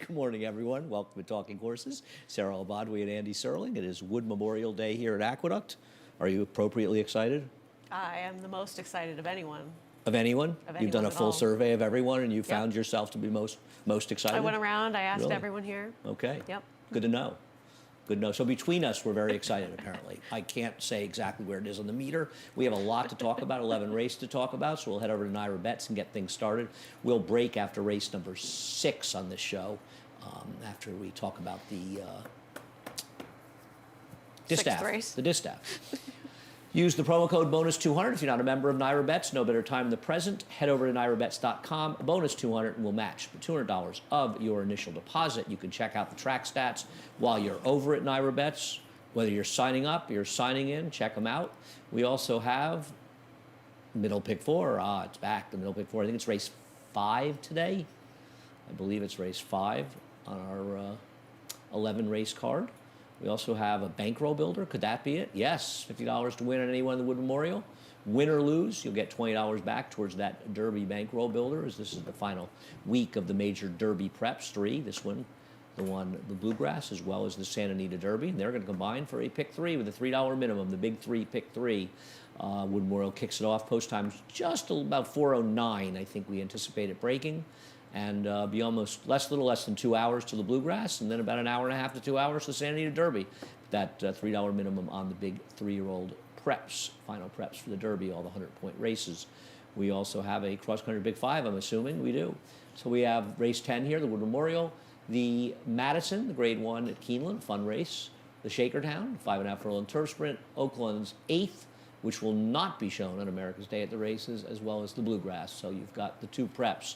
Good morning, everyone. Welcome to Talking Horses. Sarah Albadwi and Andy Serling. It is Wood Memorial Day here at Aqueduct. Are you appropriately excited? I am the most excited of anyone. Of anyone? You've done a full survey of everyone, and you found yourself to be most excited? I went around. I asked everyone here. Okay. Yep. Good to know. Good to know. So between us, we're very excited, apparently. I can't say exactly where it is on the meter. We have a lot to talk about, 11 races to talk about, so we'll head over to Naira Bets and get things started. We'll break after race number 6 on this show, after we talk about the distaff. Race. The distaff. Use the promo code bonus200 if you're not a member of Naira Bets. No better time than the present. Head over to nairabets.com, bonus 200, and we'll match $200 of your initial deposit. You can check out the track stats while you're over at Naira Bets. Whether you're signing up, you're signing in, check them out. We also have middle pick 4. It's back, the middle pick 4. I think it's race 5 today. I believe it's race 5 on our 11 race card. We also have a bankroll builder. Could that be it? Yes, $50 to win on any one of the Wood Memorial. Win or lose, you'll get $20 back towards that Derby bankroll builder, as this is the final week of the major Derby preps. 3, this one, the Bluegrass, as well as the Santa Anita Derby. And they're going to combine for a pick 3 with a $3 minimum, the big 3, pick 3. Wood Memorial kicks it off. Post time's just about 4:09, I think we anticipate it breaking. And be almost little less than 2 hours to the Bluegrass, and then about an hour and a half to 2 hours to the Santa Anita Derby. That $3 minimum on the big 3-year-old preps, final preps for the Derby, all the 100-point races. We also have a cross-country Big 5, I'm assuming. We do. So we have race 10 here, the Wood Memorial. The Madison, the Grade 1 at Keeneland, fun race. The Shakertown, 5.5 furlong turf sprint. Oakland's 8th, which will not be shown on America's Day at the races, as well as the Bluegrass. So you've got the 2 preps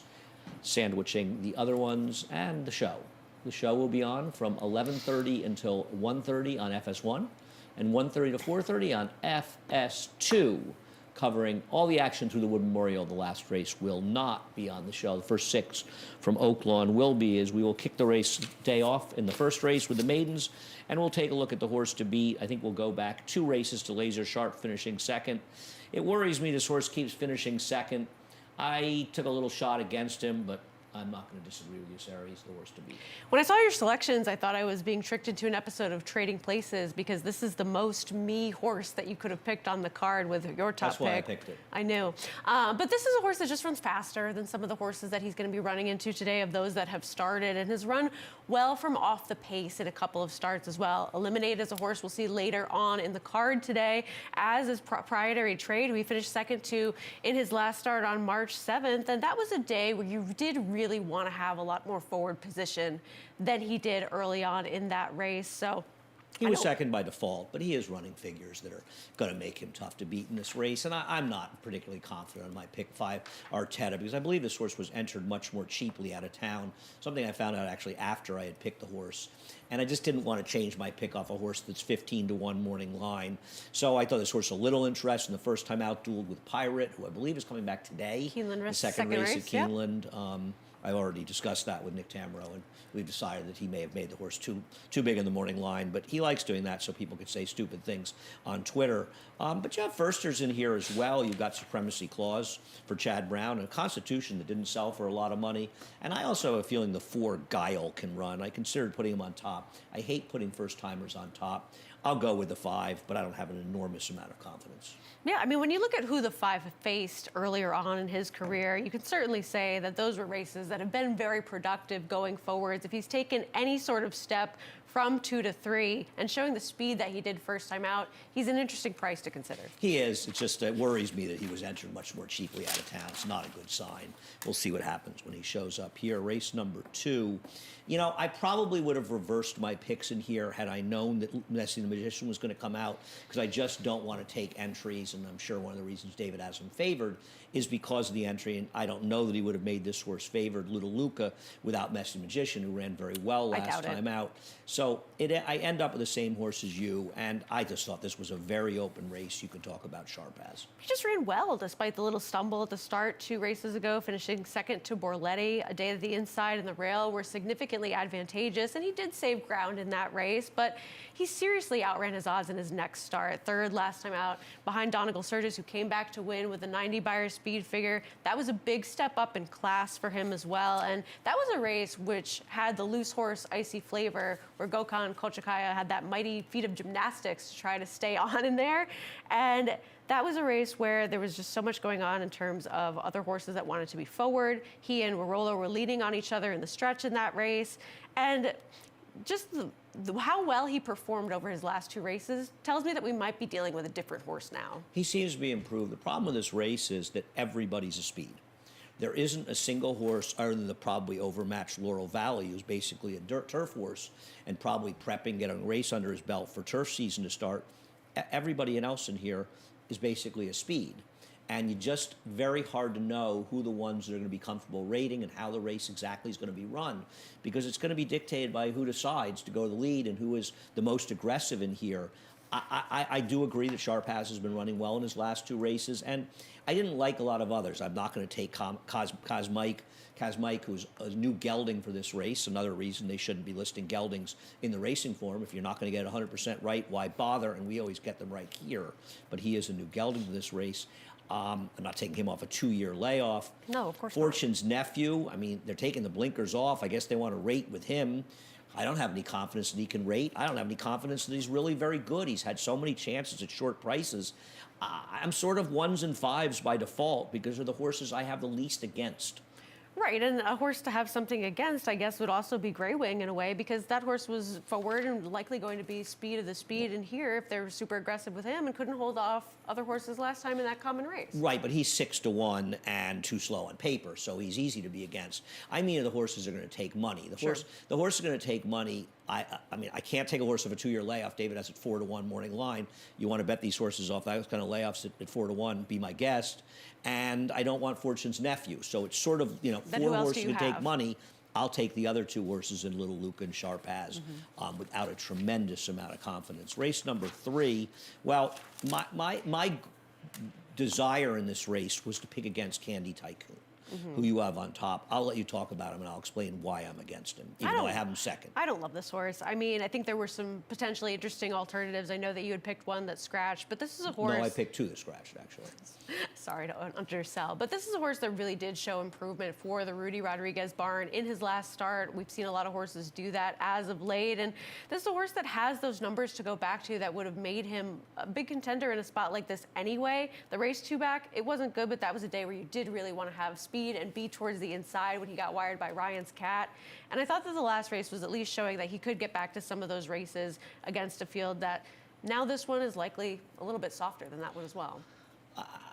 sandwiching the other ones and the show. The show will be on from 11:30 until 1:30 on FS1 and 1:30 to 4:30 on FS2, covering all the action through the Wood Memorial. The last race will not be on the show. The first 6 from Oaklawn will be, as we will kick the race day off in the first race with the maidens, and we'll take a look at the horse to beat. I think we'll go back 2 races to Laser Sharp finishing second. It worries me this horse keeps finishing second. I took a little shot against him, but I'm not going to disagree with you, Sarah. He's the horse to beat. When I saw your selections, I thought I was being tricked into an episode of Trading Places, because this is the most me horse that you could have picked on the card with your top pick. That's why I picked it. I knew. But this is a horse that just runs faster than some of the horses that he's going to be running into today, of those that have started, and has run well from off the pace in a couple of starts as well. Eliminated as a horse we'll see later on in the card today, as is Proprietary Trade, who he finished second to in his last start on March 7th. And that was a day where you did really want to have a lot more forward position than he did early on in that race. So he was second by default, but he is running figures that are going to make him tough to beat in this race. And I'm not particularly confident on my pick 5, Arteta, because I believe this horse was entered much more cheaply out of town, something I found out actually after I had picked the horse. And I just didn't want to change my pick off a horse that's 15-1 morning line. So I thought this horse a little interesting. The first time out dueled with Pirate, who I believe is coming back today. Keeneland the second race at Keeneland. I already discussed that with Nick Tamro, and we've decided that he may have made the horse too big in the morning line, but he likes doing that so people could say stupid things on Twitter. But you have firsters in here as well. You've got Supremacy Clause for Chad Brown, and a Constitution that didn't sell for a lot of money. And I also have a feeling the 4 Guile can run. I considered putting him on top. I hate putting first-timers on top. I'll go with the 5, but I don't have an enormous amount of confidence. Yeah, I mean, when you look at who the 5 faced earlier on in his career, you can certainly say that those were races that have been very productive going forwards. If he's taken any sort of step from 2 to 3 and showing the speed that he did first time out, he's an interesting price to consider. He is. It just worries me that he was entered much more cheaply out of town. It's not a good sign. We'll see what happens when he shows up here. Race number 2. You know, I probably would have reversed my picks in here had I known that Messi the Magician was going to come out, because I just don't want to take entries, and I'm sure one of the reasons David has him favored is because of the entry, and I don't know that he would have made this horse favored, Little Luca, without Messi the Magician, who ran very well last time out. So I end up with the same horse as you, and I just thought this was a very open race. You could talk about Sharp as. He just ran well despite the little stumble at the start 2 races ago, finishing second to Borletti. A day that the inside and the rail were significantly advantageous, and he did save ground in that race, but he seriously outran his odds in his next start. Third last time out behind Donegal Sturgis, who came back to win with a 90 Beyer speed figure. That was a big step up in class for him as well. And that was a race which had the loose horse icy flavor, where Gokhan Kochakaya had that mighty feat of gymnastics to try to stay on in there. And that was a race where there was just so much going on in terms of other horses that wanted to be forward. He and Warolo were leading on each other in the stretch in that race. And just how well he performed over his last two races tells me that we might be dealing with a different horse now. He seems to be improved. The problem with this race is that everybody's a speed. There isn't a single horse other than the probably overmatched Laurel Valley, who's basically a turf horse and probably prepping, getting a race under his belt for turf season to start. Everybody else in here is basically a speed. And you just very hard to know who the ones that are going to be comfortable rating and how the race exactly is going to be run, because it's going to be dictated by who decides to go to the lead and who is the most aggressive in here. I do agree that Sharpaz has been running well in his last two races, and I didn't like a lot of others. I'm not going to take Kazmike, who's a new gelding for this race. Another reason they shouldn't be listing geldings in the racing form. If you're not going to get 100% right, why bother? And we always get them right here. But he is a new gelding for this race. I'm not taking him off a 2-year layoff. No, of course not. Fortune's nephew, I mean, they're taking the blinkers off. I guess they want to rate with him. I don't have any confidence that he can rate. I don't have any confidence that he's really very good. He's had so many chances at short prices. I'm sort of 1s and 5s by default because they're the horses I have the least against. Right, and a horse to have something against, I guess, would also be Grey Wing in a way, because that horse was forward and likely going to be speed of the speed in here if they were super aggressive with him and couldn't hold off other horses last time in that common race. Right, but he's 6-1 and too slow on paper, so he's easy to be against. I mean, the horses are going to take money. The horse is going to take money. I mean, I can't take a horse of a 2-year layoff. David has it 4-1 morning line. You want to bet these horses off those kind of layoffs at 4-1? Be my guest. And I don't want Fortune's nephew. So it's sort of, you know, then 4 horses to take money. I'll take the other 2 horses in Little Luca and Sharpaz without a tremendous amount of confidence. Race number 3. Well, my desire in this race was to pick against Candy Tycoon. Who you have on top. I'll let you talk about him, and I'll explain why I'm against him, even though I have him second. I don't love this horse. I mean, I think there were some potentially interesting alternatives. I know that you had picked one that scratched, but this is a horse... No, I picked 2 that scratched, actually. Sorry to undersell, but this is a horse that really did show improvement for the Rudy Rodriguez barn in his last start. We've seen a lot of horses do that as of late, and this is a horse that has those numbers to go back to that would have made him a big contender in a spot like this anyway. The race 2 back, it wasn't good, but that was a day where you did really want to have speed and be towards the inside when he got wired by Ryan's Cat. And I thought that the last race was at least showing that he could get back to some of those races against a field that now this one is likely a little bit softer than that one as well.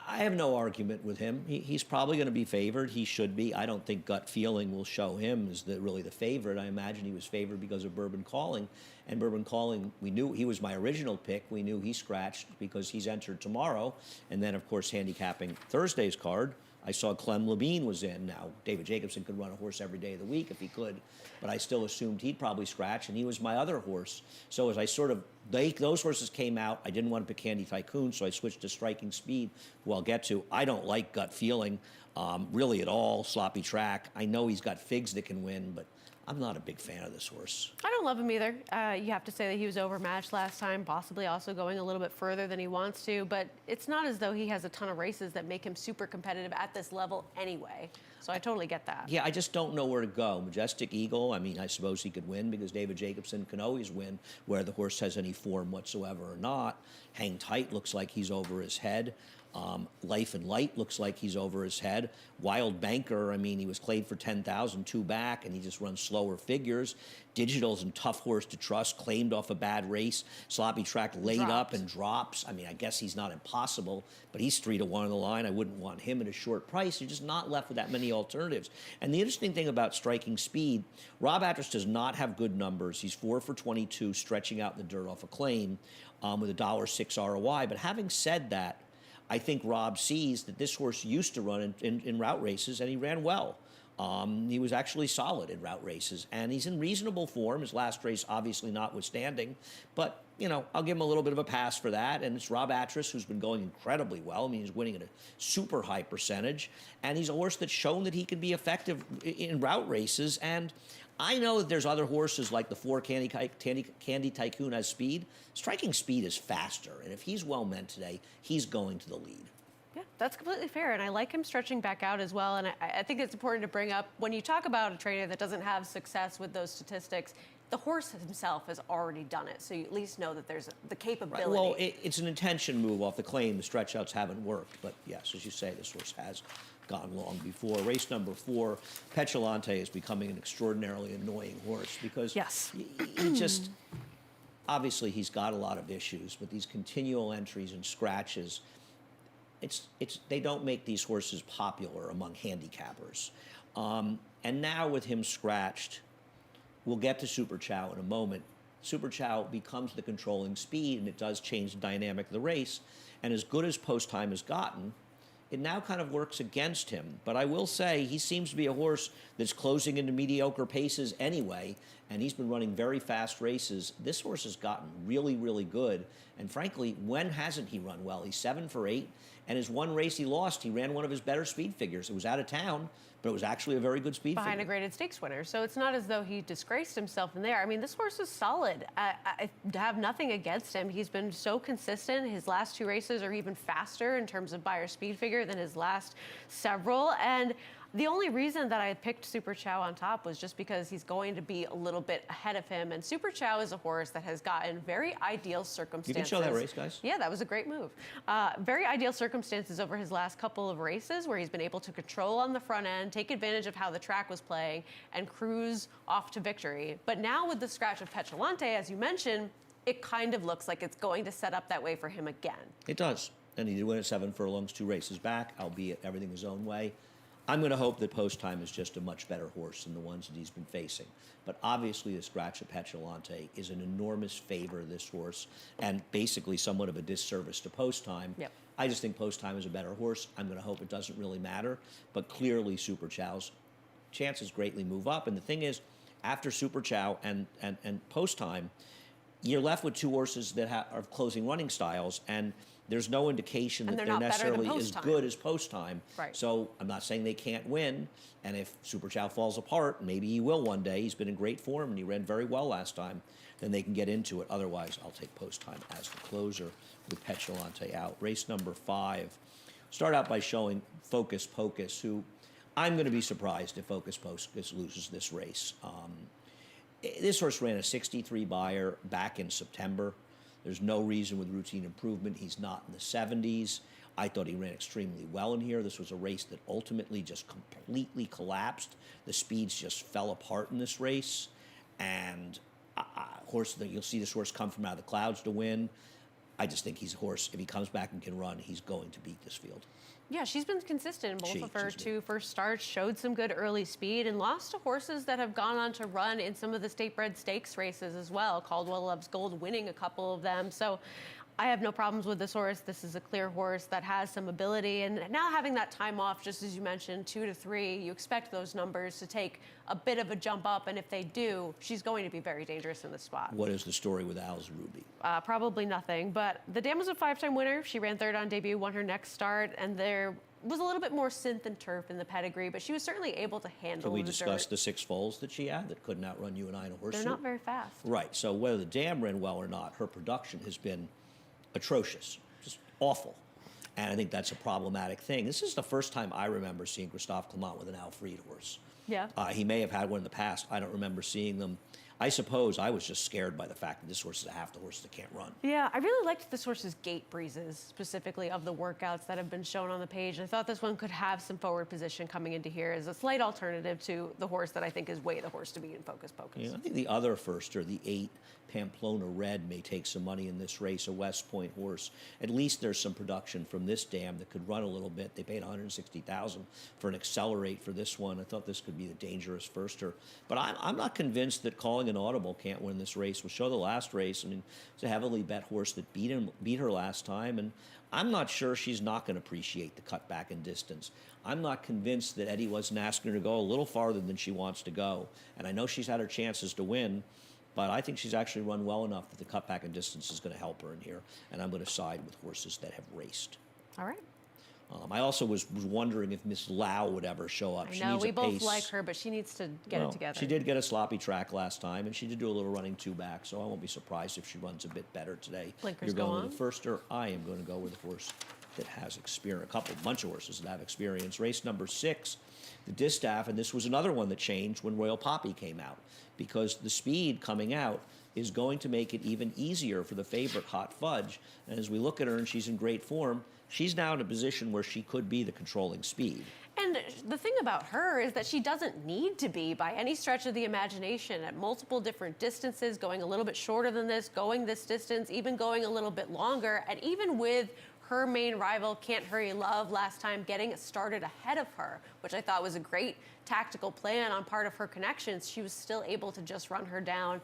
I have no argument with him. He's probably going to be favored. He should be. I don't think gut feeling will show him as really the favorite. I imagine he was favored because of Bourbon Calling. And Bourbon Calling, we knew he was my original pick. We knew he scratched because he's entered tomorrow. And then, of course, handicapping Thursday's card, I saw Clem Labine was in. Now, David Jacobson could run a horse every day of the week if he could, but I still assumed he'd probably scratch, and he was my other horse. So as I sort of, those horses came out, I didn't want to pick Candy Tycoon, so I switched to Striking Speed, who I'll get to. I don't like gut feeling really at all, sloppy track. I know he's got figs that can win, but I'm not a big fan of this horse. I don't love him either. You have to say that he was overmatched last time, possibly also going a little bit further than he wants to, but it's not as though he has a ton of races that make him super competitive at this level anyway. So I totally get that. Yeah, I just don't know where to go. Majestic Eagle, I mean, I suppose he could win because David Jacobson can always win whether the horse has any form whatsoever or not. Hang Tight looks like he's over his head. Life and Light looks like he's over his head. Wild Banker, I mean, he was claimed for 10,000, 2 back, and he just runs slower figures. Digital's a tough horse to trust, claimed off a bad race. Sloppy Track laid up and drops. I mean, I guess he's not impossible, but he's 3-1 on the line. I wouldn't want him at a short price. You're just not left with that many alternatives. And the interesting thing about Striking Speed, Rob Atras does not have good numbers. He's 4 for 22, stretching out in the dirt off a claim with a $1.06 ROI. But having said that, I think Rob sees that this horse used to run in route races, and he ran well. He was actually solid in route races, and he's in reasonable form. His last race, obviously notwithstanding, but you know, I'll give him a little bit of a pass for that. And it's Rob Atras, who's been going incredibly well. I mean, he's winning at a super high percentage, and he's a horse that's shown that he can be effective in route races. And I know that there's other horses like the 4 Candy Tycoon has speed. Striking Speed is faster, and if he's well meant today, he's going to the lead. Yeah, that's completely fair, and I like him stretching back out as well. And I think it's important to bring up, when you talk about a trainer that doesn't have success with those statistics, the horse himself has already done it, so you at least know that there's the capability. Right. Well, it's an intention move off the claim. The stretch outs haven't worked, but yes, as you say, this horse has gone long before. Race number 4, Petulante is becoming an extraordinarily annoying horse because yes, he just, obviously he's got a lot of issues, but these continual entries and scratches, they don't make these horses popular among handicappers. And now with him scratched, we'll get to Super Chow in a moment. Super Chow becomes the controlling speed, and it does change the dynamic of the race. And as good as Post Time has gotten, it now kind of works against him. But I will say he seems to be a horse that's closing into mediocre paces anyway, and he's been running very fast races. This horse has gotten really, really good. And frankly, when hasn't he run well? He's 7 for 8, and his one race he lost, he ran one of his better speed figures. It was out of town, but it was actually a very good speed behind figure. a graded stakes winner. So it's not as though he disgraced himself in there. I mean, this horse is solid. I have nothing against him. He's been so consistent. His last 2 races are even faster in terms of Beyer speed figure than his last several. And the only reason that I picked Super Chow on top was just because he's going to be a little bit ahead of him. And Super Chow is a horse that has gotten very ideal circumstances. You can show that race, guys. Yeah, that was a great move. Very ideal circumstances over his last couple of races where he's been able to control on the front end, take advantage of how the track was playing, and cruise off to victory. But now with the scratch of Petulante, as you mentioned, it kind of looks like it's going to set up that way for him again. It does. And he did win at 7 furlongs 2 races back, albeit everything his own way. I'm going to hope that Post Time is just a much better horse than the ones that he's been facing. But obviously the scratch of Petulante is an enormous favor to this horse and basically somewhat of a disservice to Post Time. Yep. I just think Post Time is a better horse. I'm going to hope it doesn't really matter. But clearly Super Chow's chances greatly move up. And the thing is, after Super Chow and Post Time, you're left with 2 horses that are closing running styles, and there's no indication that they're necessarily as good as Post Time. Right. So I'm not saying they can't win, and if Super Chow falls apart, maybe he will one day. He's been in great form, and he ran very well last time. Then they can get into it. Otherwise, I'll take Post Time as the closer with Petulante out. Race number 5. Start out by showing Focus Pocus, who I'm going to be surprised if Focus Pocus loses this race. This horse ran a 63 Beyer back in September. There's no reason with routine improvement he's not in the 70s. I thought he ran extremely well in here. This was a race that ultimately just completely collapsed. The speeds just fell apart in this race. And you'll see this horse come from out of the clouds to win. I just think he's a horse. If he comes back and can run, he's going to beat this field. Yeah, she's been consistent in both of her 2 first starts, showed some good early speed, and lost to horses that have gone on to run in some of the state-bred stakes races as well. Caldwell Loves Gold winning a couple of them. So I have no problems with this horse. This is a clear horse that has some ability. And now having that time off, just as you mentioned, 2 to 3, you expect those numbers to take a bit of a jump up. And if they do, she's going to be very dangerous in this spot. What is the story with Al's Ruby? Probably nothing. But the dam was a 5-time winner. She ran 3rd on debut, won her next start. And there was a little bit more synth and turf in the pedigree, but she was certainly able to handle Can we the discuss dirt. the 6 foals that she had that couldn't outrun you and I in a horse They're suit? not very fast. Right. So whether the dam ran well or not, her production has been atrocious, just awful. And I think that's a problematic thing. This is the first time I remember seeing Christophe Clement with an Alfred horse. Yeah. He may have had one in the past. I don't remember seeing them. I suppose I was just scared by the fact that this horse is a half the horse that can't run. Yeah, I really liked this horse's gait breezes, specifically of the workouts that have been shown on the page. I thought this one could have some forward position coming into here as a slight alternative to the horse that I think is way the horse to beat in Focus Pocus. Yeah, I think the other firster, the 8 Pamplona Red, may take some money in this race, a West Point horse. At least there's some production from this dam that could run a little bit. They paid $160,000 for an Accelerate for this one. I thought this could be the dangerous firster. But I'm not convinced that Calling an Audible can't win this race. We'll show the last race. I mean, it's a heavily bet horse that beat her last time, and I'm not sure she's not going to appreciate the cutback in distance. I'm not convinced that Eddie wasn't asking her to go a little farther than she wants to go. And I know she's had her chances to win, but I think she's actually run well enough that the cutback in distance is going to help her in here. And I'm going to side with horses that have raced. All right. I also was wondering if Miss Lau would ever show up. I She know, needs we a both pace. like her, but she needs to get it together. She did get a sloppy track last time, and she did do a little running two back, so I won't be surprised if she runs a bit better today. Blinkers You're go going on? with the firster. I am going to go with a horse that has experience, bunch of horses that have experience. Race number 6, the distaff, and this was another one that changed when Royal Poppy came out, because the speed coming out is going to make it even easier for the favorite Hot Fudge. And as we look at her and she's in great form, she's now in a position where she could be the controlling speed. And the thing about her is that she doesn't need to be, by any stretch of the imagination, at multiple different distances, going a little bit shorter than this, going this distance, even going a little bit longer. And even with her main rival, Can't Hurry Love, last time getting started ahead of her, which I thought was a great tactical plan on part of her connections, she was still able to just run her down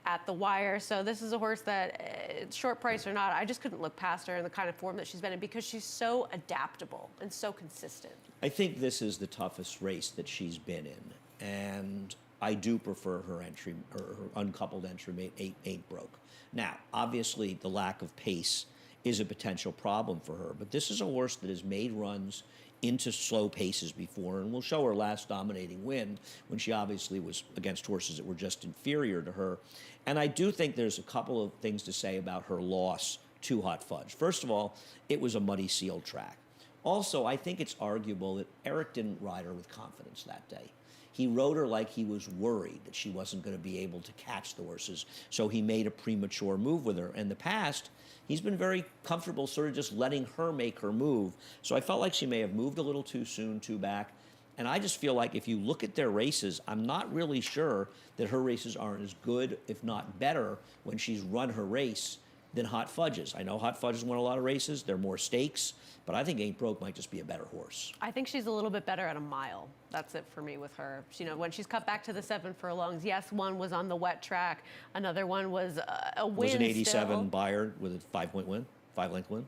at the wire. So this is a horse that, short price or not, I just couldn't look past her in the kind of form that she's been in, because she's so adaptable and so consistent. I think this is the toughest race that she's been in, and I do prefer her entry, her uncoupled entry mate, Ain't Broke. Now, obviously, the lack of pace is a potential problem for her, but this is a horse that has made runs into slow paces before, and we'll show her last dominating win when she obviously was against horses that were just inferior to her. And I do think there's a couple of things to say about her loss to Hot Fudge. First of all, it was a muddy sealed track. Also, I think it's arguable that Eric didn't ride her with confidence that day. He rode her like he was worried that she wasn't going to be able to catch the horses, so he made a premature move with her. In the past, he's been very comfortable sort of just letting her make her move. So I felt like she may have moved a little too soon, too back. And I just feel like if you look at their races, I'm not really sure that her races aren't as good, if not better, when she's run her race than Hot Fudge's. I know Hot Fudge has won a lot of races. They're more stakes, but I think Ain't Broke might just be a better horse. I think she's a little bit better at a mile. That's it for me with her. You know, when she's cut back to the 7 furlongs, yes, one was on the wet track. Another one was a win. Was an 87 still. Bayer with a 5-point win, 5-length win.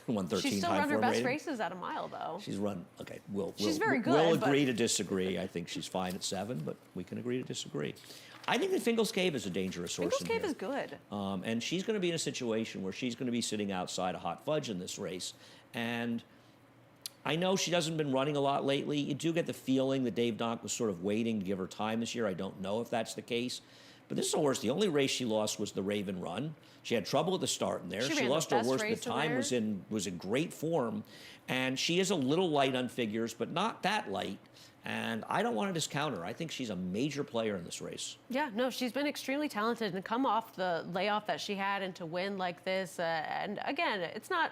113 She's still high run her form best rating. races at a mile, though. She's run, okay, She's very good, we'll but- agree to disagree. I think she's fine at 7, but we can agree to disagree. I think that Fingal's Cave is a dangerous horse. Fingal's Cave is good. And she's going to be in a situation where she's going to be sitting outside a Hot Fudge in this race. And I know she hasn't been running a lot lately. You do get the feeling that Dave Donk was sort of waiting to give her time this year. I don't know if that's the case. But this is a horse, the only race she lost was the Raven Run. She had trouble at the start in there. She She ran the lost to a best horse race at the in time there. was in great form. And she is a little light on figures, but not that light. And I don't want to discount her. I think she's a major player in this race. Yeah, no, she's been extremely talented, and come off the layoff that she had and to win like this. And again, it's not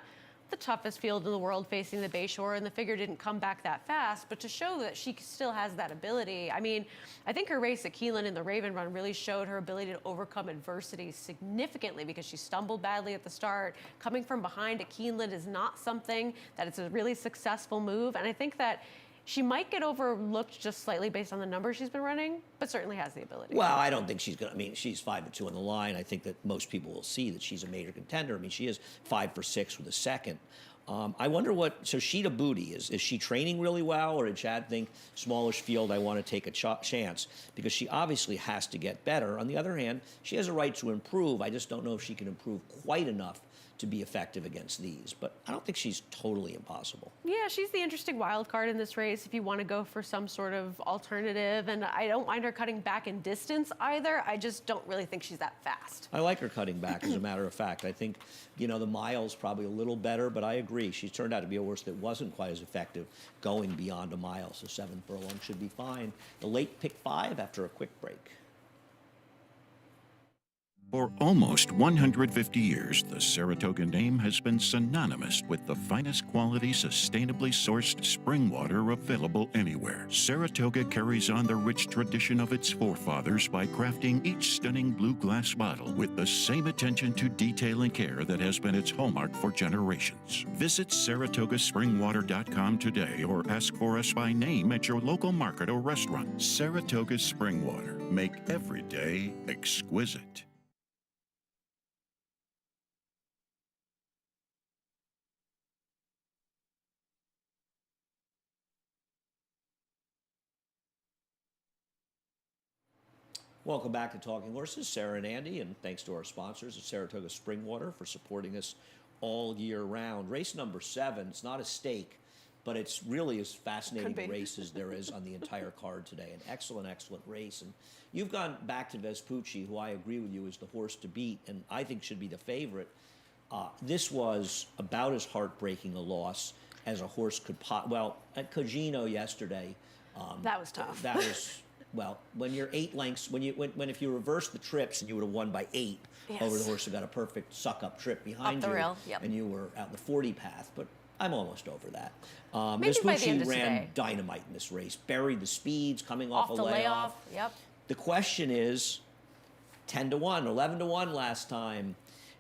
the toughest field in the world facing the Bayshore, and the figure didn't come back that fast, but to show that she still has that ability. I mean, I think her race at Keeneland in the Raven Run really showed her ability to overcome adversity significantly, because she stumbled badly at the start. Coming from behind at Keeneland is not something that it's a really successful move, and I think that she might get overlooked just slightly based on the numbers she's been running, but certainly has the ability. Well, I don't think she's going to. I mean, she's 5-2 on the line. I think that most people will see that she's a major contender. I mean, she is 5 for 6 with a second. I wonder what. So Sheeta Booty, is she training really well, or did Chad think smallish field, I want to take a chance? Because she obviously has to get better. On the other hand, she has a right to improve. I just don't know if she can improve quite enough to be effective against these. But I don't think she's totally impossible. Yeah, she's the interesting wild card in this race if you want to go for some sort of alternative. And I don't mind her cutting back in distance either. I just don't really think she's that fast. I like her cutting back, as a matter of fact. I think, the mile's probably a little better, but I agree. She's turned out to be a horse that wasn't quite as effective going beyond a mile, so 7 furlongs should be fine. The late pick 5 after a quick break. For almost 150 years, the Saratoga name has been synonymous with the finest quality, sustainably sourced spring water available anywhere. Saratoga carries on the rich tradition of its forefathers by crafting each stunning blue glass bottle with the same attention to detail and care that has been its hallmark for generations. Visit SaratogaSpringwater.com today or ask for us by name at your local market or restaurant. Saratoga Spring Water. Make every day exquisite. Welcome back to Talking Horses, Sarah and Andy, and thanks to our sponsors at Saratoga Spring Water for supporting us all year round. Race number 7, it's not a stake, but it's really as fascinating a race as there is on the entire card today. An excellent, excellent race. And you've gone back to Vespucci, who I agree with you is the horse to beat, and I think should be the favorite. This was about as heartbreaking a loss as a horse could well, at Cogino yesterday. That was tough. That was, well, when you're 8 lengths, if you reverse the trips and you would have won by 8 over the horse who got a perfect suck-up trip behind Up the you, rail, yep. and you were out in the 40 path, but I'm almost over that. Maybe by the end Vespucci of ran today. Dynamite in this race, buried the speeds, coming off a the layoff. Yep. The question is, 10-1, 11-1 last time.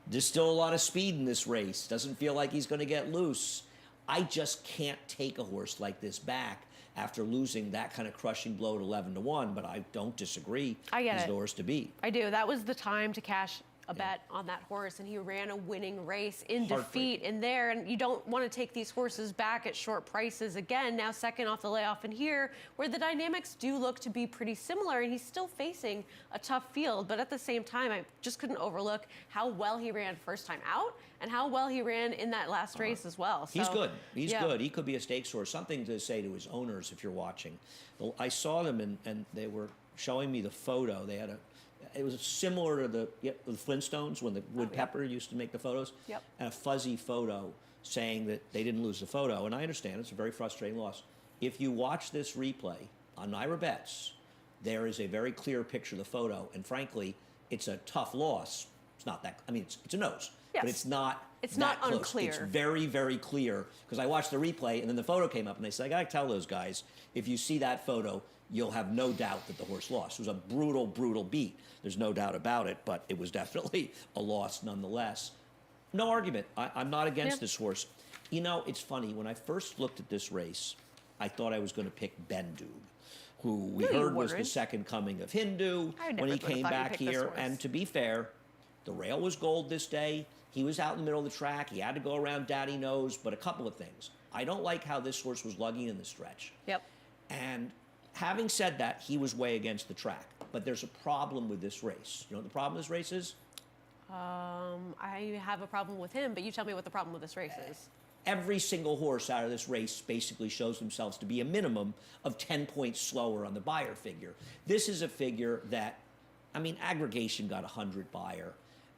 There's still a lot of speed in this race. Doesn't feel like he's going to get loose. I just can't take a horse like this back after losing that kind of crushing blow at 11-1, but I don't disagree. I get He's it. the horse to beat. I do. That was the time to cash a bet on that horse, and he ran a winning race in defeat in there. And you don't want to take these horses back at short prices again. Now second off the layoff in here, where the dynamics do look to be pretty similar, and he's still facing a tough field. But at the same time, I just couldn't overlook how well he ran first time out and how well he ran in that last race as well. So, He's good. He's good. He could be a stakes horse. Something to say to his owners if you're watching. I saw them, and they were showing me the photo. They had it was similar to the Flintstones when the Woodpecker used to make the photos. Yep. And a fuzzy photo saying that they didn't lose the photo. And I understand it's a very frustrating loss. If you watch this replay on Naira Bets, there is a very clear picture of the photo. And frankly, it's a tough loss. It's not that, I mean, it's a nose. Yes. But it's not It's that not close. unclear. It's very, very clear. Because I watched the replay, and then the photo came up, and they said, I got to tell those guys, if you see that photo, you'll have no doubt that the horse lost. It was a brutal, brutal beat. There's no doubt about it, but it was definitely a loss nonetheless. No argument. I'm not against this horse. You know, it's funny. When I first looked at this race, I thought I was going to pick Bendug, who we heard was the second coming of Hindu when he came back here. And to be fair, the rail was gold this day. He was out in the middle of the track. He had to go around Daddy Knows, but a couple of things. I don't like how this horse was lugging in the stretch. Yep. And having said that, he was way against the track. But there's a problem with this race. You know what the problem with this race is? I have a problem with him, but you tell me what the problem with this race is. Every single horse out of this race basically shows themselves to be a minimum of 10 points slower on the Beyer figure. This is a figure that, I mean, aggregation got 100 Beyer.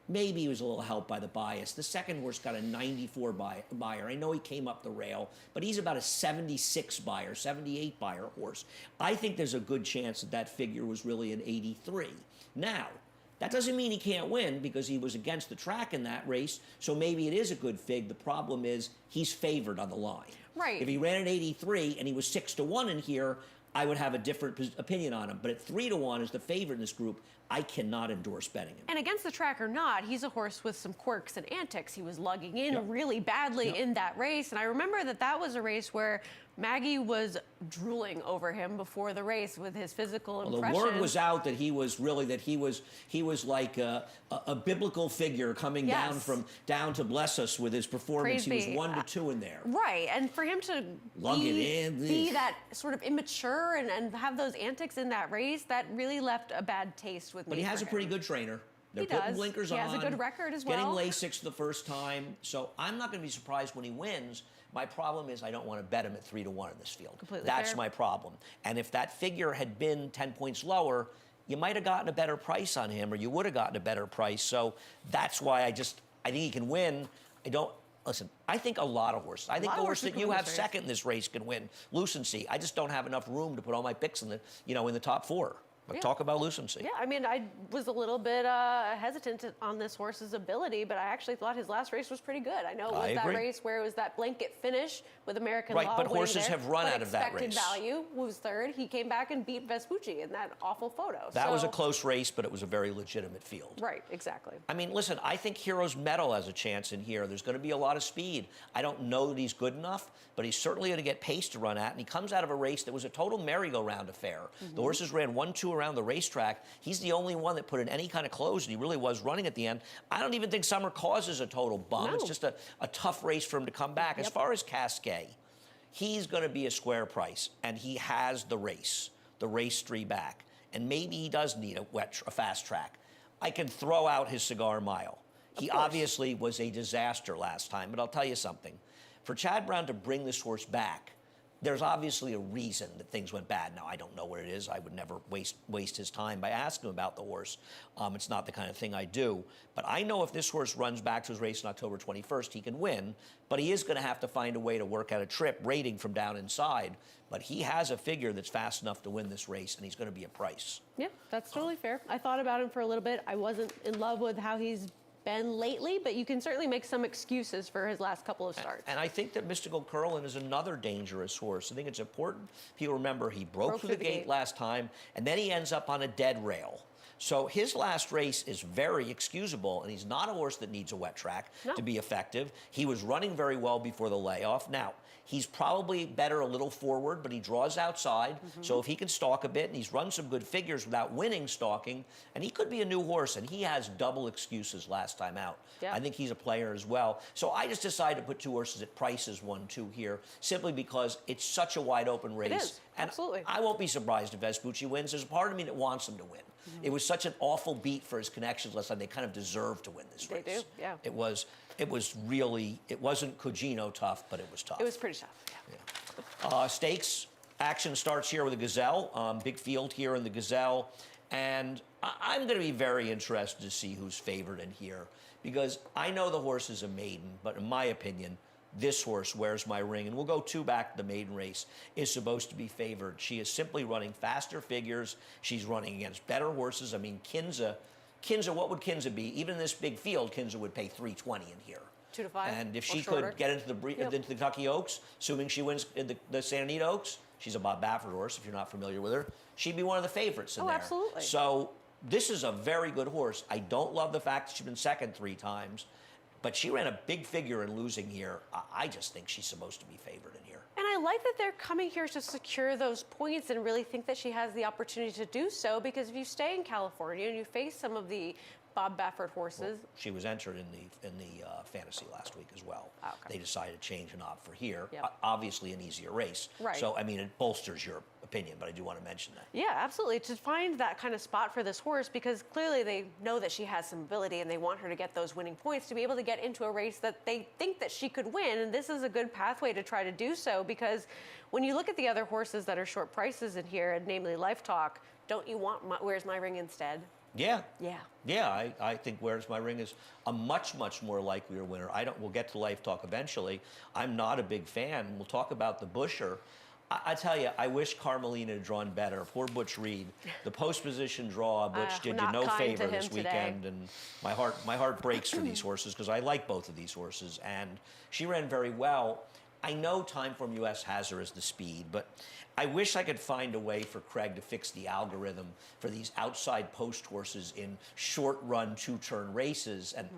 Maybe he was a little helped by the bias. The second horse got a 94 Beyer. I know he came up the rail, but he's about a 76 Beyer, 78 Beyer horse. I think there's a good chance that that figure was really an 83. Now, that doesn't mean he can't win because he was against the track in that race, so maybe it is a good fig. The problem is he's favored on the line. Right. If he ran an 83 and he was 6-1 in here, I would have a different opinion on him. But at 3-1 as the favorite in this group, I cannot endorse betting him. And against the track or not, he's a horse with some quirks and antics. He was lugging in really badly in that race. And I remember that was a race where Maggie was drooling over him before the race with his physical impression. The word was out that he was like a biblical figure coming down to bless us with his performance. Praise he was 1-2 in there. Right, and for him to be that sort of immature and have those antics in that race, that really left a bad taste with me. But he has a pretty good trainer. They're He putting does. blinkers on. He has a good record as well. Getting Lasix the first time. So I'm not going to be surprised when he wins. My problem is I don't want to bet him at 3-1 in this field. Completely That's fair. my problem. And if that figure had been 10 points lower, you might have gotten a better price on him, or you would have gotten a better price. So that's why I think he can win. Listen, I think a lot of horses. I think the horse that you have second in this race can win. Lucency. I just don't have enough room to put all my picks in the top 4. But talk about Lucency. Yeah, I mean, I was a little bit hesitant on this horse's ability, but I actually thought his last race was pretty good. I know it was that race where it was that blanket finish with American Law. Right, but horses have run out of that race. Expected value was third. He came back and beat Vespucci in that awful photo. That was a close race, but it was a very legitimate field. Right, exactly. I mean, listen, I think Heroes Medal has a chance in here. There's going to be a lot of speed. I don't know that he's good enough, but he's certainly going to get pace to run at, and he comes out of a race that was a total merry-go-round affair. The horses ran 1-2 around the racetrack. He's the only one that put in any kind of close, and he really was running at the end. I don't even think Summer causes a total bum. No. It's just a tough race for him to come back. As far as Casquet, he's going to be a square price, and he has the race 3 back. And maybe he does need a fast track. I can throw out his Cigar Mile. He course. obviously was a disaster last time, but I'll tell you something. For Chad Brown to bring this horse back, there's obviously a reason that things went bad. Now, I don't know what it is. I would never waste his time by asking him about the horse. It's not the kind of thing I do. But I know if this horse runs back to his race on October 21st, he can win. But he is going to have to find a way to work out a trip rating from down inside. But he has a figure that's fast enough to win this race, and he's going to be a price. Yeah, that's totally fair. I thought about him for a little bit. I wasn't in love with how he's been lately, but you can certainly make some excuses for his last couple of starts. And I think that Mystical Curlin is another dangerous horse. I think it's important people remember he broke through the gate last time, and then he ends up on a dead rail. So his last race is very excusable, and he's not a horse that needs a wet track to be effective. He was running very well before the layoff. Now, he's probably better a little forward, but he draws outside. So if he can stalk a bit, and he's run some good figures without winning stalking, and he could be a new horse, and he has double excuses last time out. Yeah. I think he's a player as well. So I just decided to put two horses at prices 1-2 here, simply because it's such a wide open race. It is, and absolutely. I won't be surprised if Vespucci wins. There's a part of me that wants him to win. It was such an awful beat for his connections last time. They kind of deserve to win this race. They do, yeah. It was really, it wasn't Cugino tough, but it was tough. It was pretty tough, yeah. Stakes action starts here with a Gazelle. Big field here in the Gazelle. And I'm going to be very interested to see who's favored in here, because I know the horse is a maiden, but in my opinion, this horse, Where's My Ring, and we'll go two back to the maiden race, is supposed to be favored. She is simply running faster figures. She's running against better horses. I mean, Kinza, what would Kinza be? Even in this big field, Kinza would pay $320 in here. 2 to 5. And if or she shorter. could get into the Kentucky Oaks, assuming she wins in the Santa Anita Oaks, she's a Bob Baffert horse, if you're not familiar with her, she'd be one of the favorites in there. Absolutely. So this is a very good horse. I don't love the fact that she's been second 3 times, but she ran a big figure in losing here. I just think she's supposed to be favored in here. And I like that they're coming here to secure those points and really think that she has the opportunity to do so, because if you stay in California and you face some of the Bob Baffert horses. Well, she was entered in the fantasy last week as well. Oh, okay. They decided to change and opt for here. Yep. Obviously, an easier race. Right. So I mean, it bolsters your opinion, but I do want to mention that. Yeah, absolutely. To find that kind of spot for this horse, because clearly they know that she has some ability and they want her to get those winning points to be able to get into a race that they think that she could win. And this is a good pathway to try to do so, because when you look at the other horses that are short prices in here, and namely Life Talk, don't you want Where's My Ring instead? Yeah. Yeah. Yeah, I think Where's My Ring is a much, much more likelier winner. We'll get to Life Talk eventually. I'm not a big fan. We'll talk about the Busher. I tell you, I wish Carmelina had drawn better. Poor Butch Reed. The post position draw, Butch did you no favor this weekend, and my heart breaks for these horses, because I like both of these horses, and she ran very well. I know Timeform US has her as the speed, but I wish I could find a way for Craig to fix the algorithm for these outside post horses in short-run, 2-turn races, and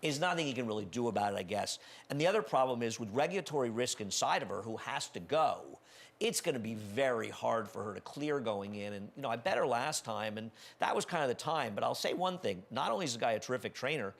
there's nothing he can really do about it, I guess. And the other problem is, with regulatory risk inside of her, who has to go, it's going to be very hard for her to clear going in. And, I bet her last time, and that was kind of the time. But I'll say one thing. Not only is the guy a terrific trainer,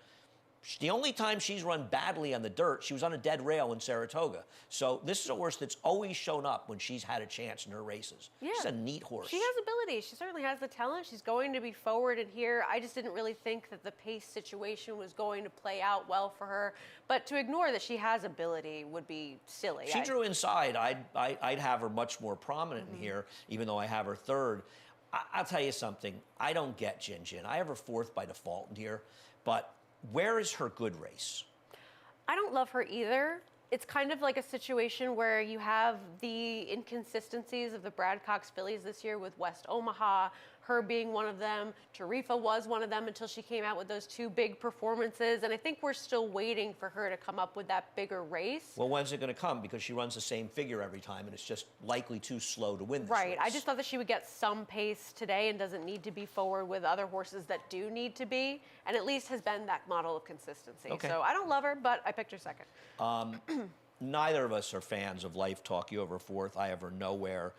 the only time she's run badly on the dirt, she was on a dead rail in Saratoga. So this is a horse that's always shown up when she's had a chance in her races. Yeah. She's a neat horse. She has ability. She certainly has the talent. She's going to be forward in here. I just didn't really think that the pace situation was going to play out well for her. But to ignore that she has ability would be silly. She drew inside. I'd have her much more prominent in here, even though I have her third. I'll tell you something. I don't get Jin Jin. I have her fourth by default in here. But where is her good race? I don't love her either. It's kind of like a situation where you have the inconsistencies of the Brad Cox fillies this year with West Omaha, her being one of them. Tarifa was one of them until she came out with those 2 big performances. And I think we're still waiting for her to come up with that bigger race. Well, when's it going to come? Because she runs the same figure every time, and it's just likely too slow to win this Right. race. I just thought that she would get some pace today and doesn't need to be forward with other horses that do need to be, and at least has been that model of consistency. Okay. So I don't love her, but I picked her second. Neither of us are fans of Life Talk. You have her fourth. I have her nowhere.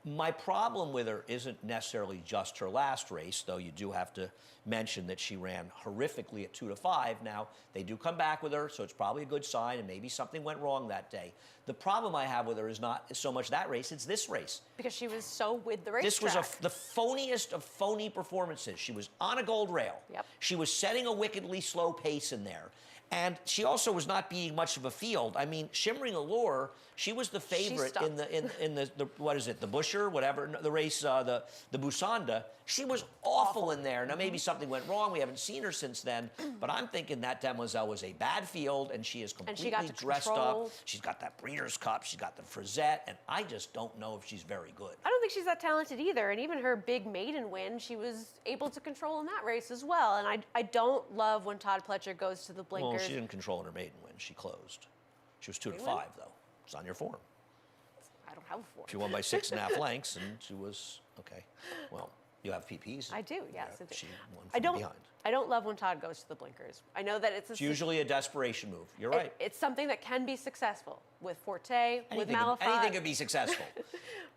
My problem with her isn't necessarily just her last race, though you do have to mention that she ran horrifically at 2 to 5. Now, they do come back with her, so it's probably a good sign, and maybe something went wrong that day. The problem I have with her is not so much that race, it's this race. Because she was so with the racetrack. This was the phoniest of phony performances. She was on a gold rail. Yep. She was setting a wickedly slow pace in there. And she also was not beating much of a field. I mean, Shimmering Allure, she was the favorite in the what is it, the Busher, whatever, the race, the Busanda. She was awful in there. Now, maybe something went wrong. We haven't seen her since then. But I'm thinking that Demoiselle was a bad field, and she is completely dressed up. She's got that Breeders' Cup. She's got the Frisette. And I just don't know if she's very good. I don't think she's that talented either. And even her big maiden win, she was able to control in that race as well. And I don't love when Todd Pletcher goes to the blinkers. Well, she didn't control in her maiden win. She closed. She was 2 to 5, though. It's on your form. I don't have a form. She won by 6.5 lengths, and she was okay. Well, you have PPs. I do, yes. Yeah, she won from behind. I don't love when Todd goes to the blinkers. I know that it's usually a desperation move. You're right. It's something that can be successful with Forte, with Malafide. Anything can be successful.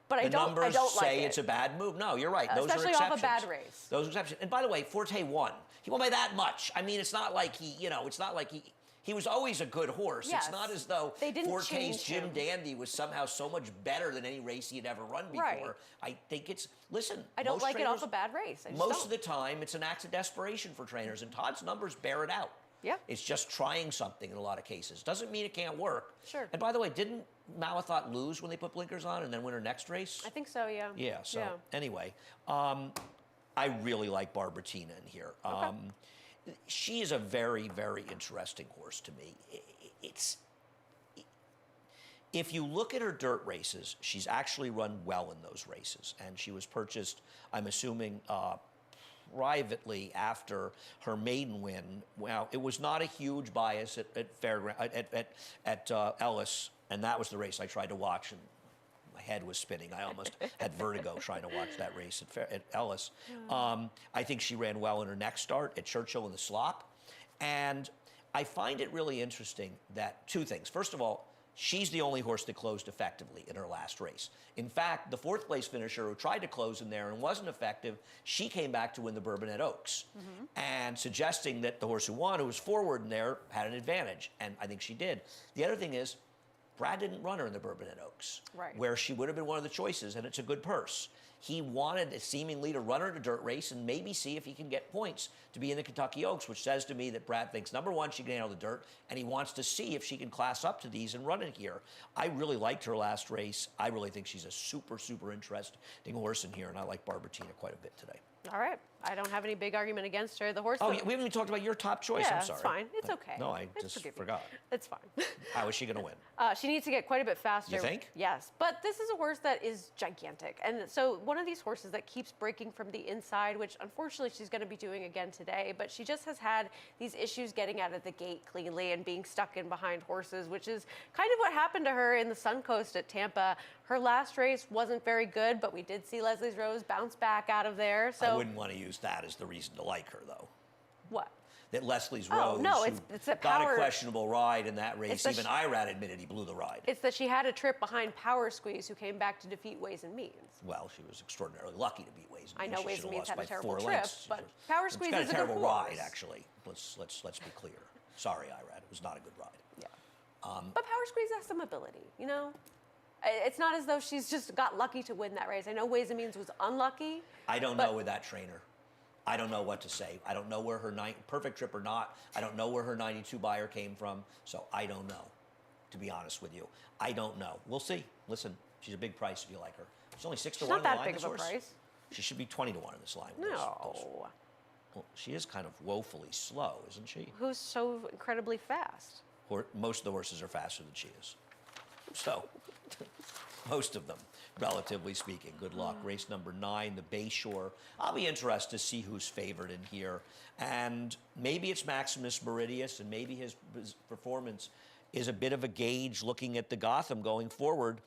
But the numbers like say it's a bad move. No, you're right. Those especially are exceptions. off a bad race. Those are exceptions. And by the way, Forte won. He won by that much. I mean, it's not like he was always a good horse. Yes. It's not as though Forte's Jim him. Dandy was somehow so much better than any race he had ever run before. Right. I think listen. I don't like it off a bad race. Most of the time, it's an act of desperation for trainers, and Todd's numbers bear it out. Yeah. It's just trying something in a lot of cases. Doesn't mean it can't work. Sure. And by the way, didn't Malathot lose when they put blinkers on and then win her next race? I think so, yeah. Yeah, so anyway, I really like Barbara Tina in here. Okay. She is a very, very interesting horse to me. If you look at her dirt races, she's actually run well in those races. And she was purchased, I'm assuming, privately after her maiden win. Well, it was not a huge bias at Ellis, and that was the race I tried to watch, and my head was spinning. I almost had vertigo trying to watch that race at Ellis. I think she ran well in her next start at Churchill in the slop, and I find it really interesting that two things. First of all, she's the only horse that closed effectively in her last race. In fact, the fourth place finisher who tried to close in there and wasn't effective, she came back to win the Bourbonnette Oaks. And suggesting that the horse who won, who was forward in there, had an advantage. And I think she did. The other thing is, Brad didn't run her in the Bourbonnette Oaks, where she would have been one of the choices, and it's a good purse. He wanted seemingly to run her in a dirt race and maybe see if he can get points to be in the Kentucky Oaks, which says to me that Brad thinks, number one, she can handle the dirt, and he wants to see if she can class up to these and run it here. I really liked her last race. I really think she's a super, super interesting horse in here, and I like Barbara Tina quite a bit today. All right. I don't have any big argument against her. The horse. Oh, we haven't even talked about your top choice. Yeah, I'm sorry. it's fine. It's okay. No, I just forgot. It's fine. How is she going to win? She needs to get quite a bit faster. You think? Yes. But this is a horse that is gigantic. And so one of these horses that keeps breaking from the inside, which unfortunately she's going to be doing again today, but she just has had these issues getting out of the gate cleanly and being stuck in behind horses, which is kind of what happened to her in the Suncoast at Tampa. Her last race wasn't very good, but we did see Leslie's Rose bounce back out of there. So I wouldn't want to use that as the reason to like her, though. What? That Leslie's Rose it's a got a questionable ride in that race. Even Irad admitted he blew the ride. It's that she had a trip behind Power Squeeze, who came back to defeat Ways and Means. Well, she was extraordinarily lucky to beat Ways and Means. I know Ways and Means had a terrible trip, lengths. but Power Squeeze is a good horse. It's got a terrible ride, actually. Let's be clear. Sorry, Irad. It was not a good ride. Yeah. But Power Squeeze has some ability, you know? It's not as though she's just got lucky to win that race. I know Ways and Means was unlucky. I don't know with that trainer. I don't know what to say. I don't know where her perfect trip or not. I don't know where her 92 buyer came from. So I don't know, to be honest with you. I don't know. We'll see. Listen, she's a big price if you like her. She's only 6 to 1 in the line. Not that big of a price. She should be 20 to 1 in this line. No. Well, she is kind of woefully slow, isn't she? Who's so incredibly fast? Most of the horses are faster than she is. So, most of them, relatively speaking. Good luck. Race number 9, the Bayshore. I'll be interested to see who's favored in here. And maybe it's Maximus Meridius, and maybe his performance is a bit of a gauge looking at the Gotham going forward.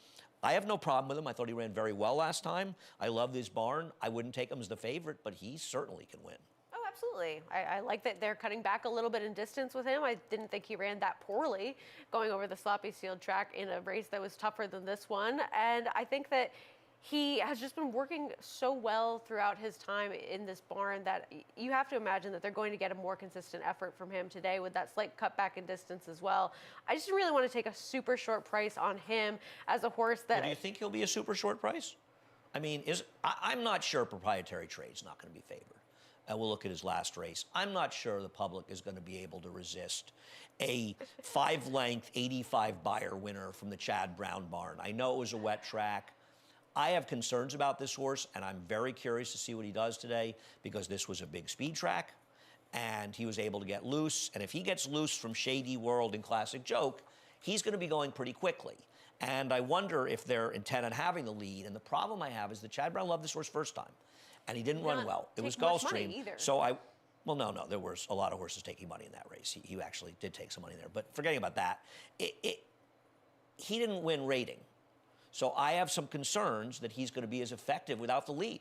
I have no problem with him. I thought he ran very well last time. I love this barn. I wouldn't take him as the favorite, but he certainly can win. Oh, absolutely. I like that they're cutting back a little bit in distance with him. I didn't think he ran that poorly going over the sloppy sealed track in a race that was tougher than this one. And I think that he has just been working so well throughout his time in this barn that you have to imagine that they're going to get a more consistent effort from him today with that slight cutback in distance as well. I just really want to take a super short price on him as a horse that... Do you think he'll be a super short price? I mean, I'm not sure proprietary trade's not going to be favored. We'll look at his last race. I'm not sure the public is going to be able to resist a 5-length 85 buyer winner from the Chad Brown barn. I know it was a wet track. I have concerns about this horse, and I'm very curious to see what he does today because this was a big speed track, and he was able to get loose. And if he gets loose from Shady World and Classic Joke, he's going to be going pretty quickly. And I wonder if they're intent on having the lead. And the problem I have is that Chad Brown loved this horse first time, and he didn't run well. It was Gulfstream. So well, no, there was a lot of horses taking money in that race. He actually did take some money there. But forgetting about that, he didn't win rating. So I have some concerns that he's going to be as effective without the lead.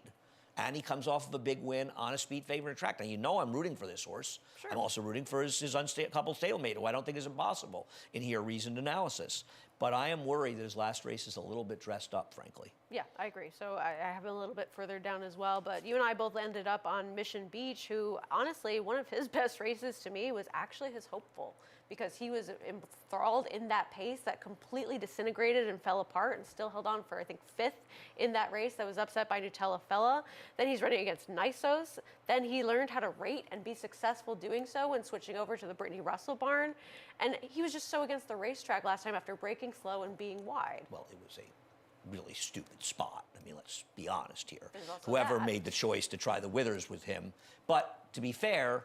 And he comes off of a big win on a speed favorite track. Now, you know I'm rooting for this horse. Sure. I'm also rooting for his couple stalemate, who I don't think is impossible in here, reasoned analysis. But I am worried that his last race is a little bit dressed up, frankly. Yeah, I agree. So I have him a little bit further down as well. But you and I both ended up on Mission Beach, who, honestly, one of his best races to me was actually his Hopeful, because he was enthralled in that pace that completely disintegrated and fell apart and still held on for, I think, 5th in that race that was upset by Nutella Fella. Then he's running against Nisos. Then he learned how to rate and be successful doing so when switching over to the Brittany Russell barn. And he was just so against the racetrack last time after breaking slow and being wide. Well, it was a really stupid spot. I mean, let's be honest here. Whoever made the choice to try the Withers with him. But to be fair,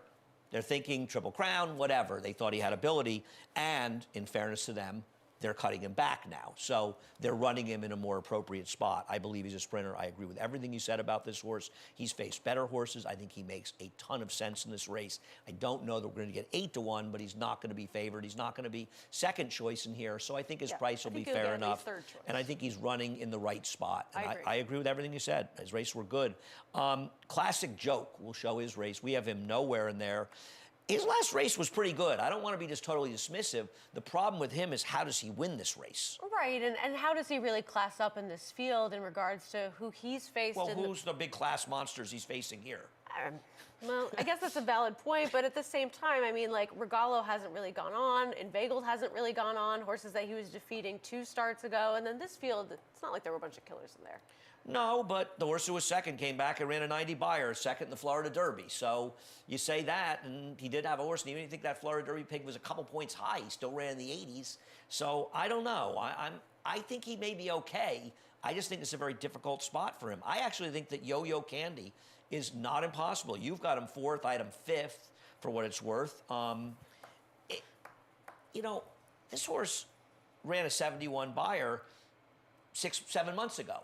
they're thinking Triple Crown, whatever. They thought he had ability. And in fairness to them, they're cutting him back now. So they're running him in a more appropriate spot. I believe he's a sprinter. I agree with everything you said about this horse. He's faced better horses. I think he makes a ton of sense in this race. I don't know that we're going to get 8-1, but he's not going to be favored. He's not going to be second choice in here. So I think his price will be fair enough. Third choice. And I think he's running in the right spot. And I agree with everything you said. His races were good. Classic Joke will show his race. We have him nowhere in there. His last race was pretty good. I don't want to be just totally dismissive. The problem with him is, how does he win this race? Right, and how does he really class up in this field in regards to who he's faced? Well, who's the big class monsters he's facing here? Well, I guess that's a valid point, but at the same time, I mean, like, Regalo hasn't really gone on, Inveigled hasn't really gone on, horses that he was defeating 2 starts ago, and then this field, it's not like there were a bunch of killers in there. No, but the horse who was second came back and ran a 90 buyer, second in the Florida Derby. So you say that, and he did have a horse, and even if you think that Florida Derby pig was a couple points high, he still ran in the 80s. So I don't know. I think he may be okay. I just think it's a very difficult spot for him. I actually think that Yo-Yo Candy is not impossible. You've got him 4th, I had him 5th, for what it's worth. You know, this horse ran a 71 buyer 6-7 months ago.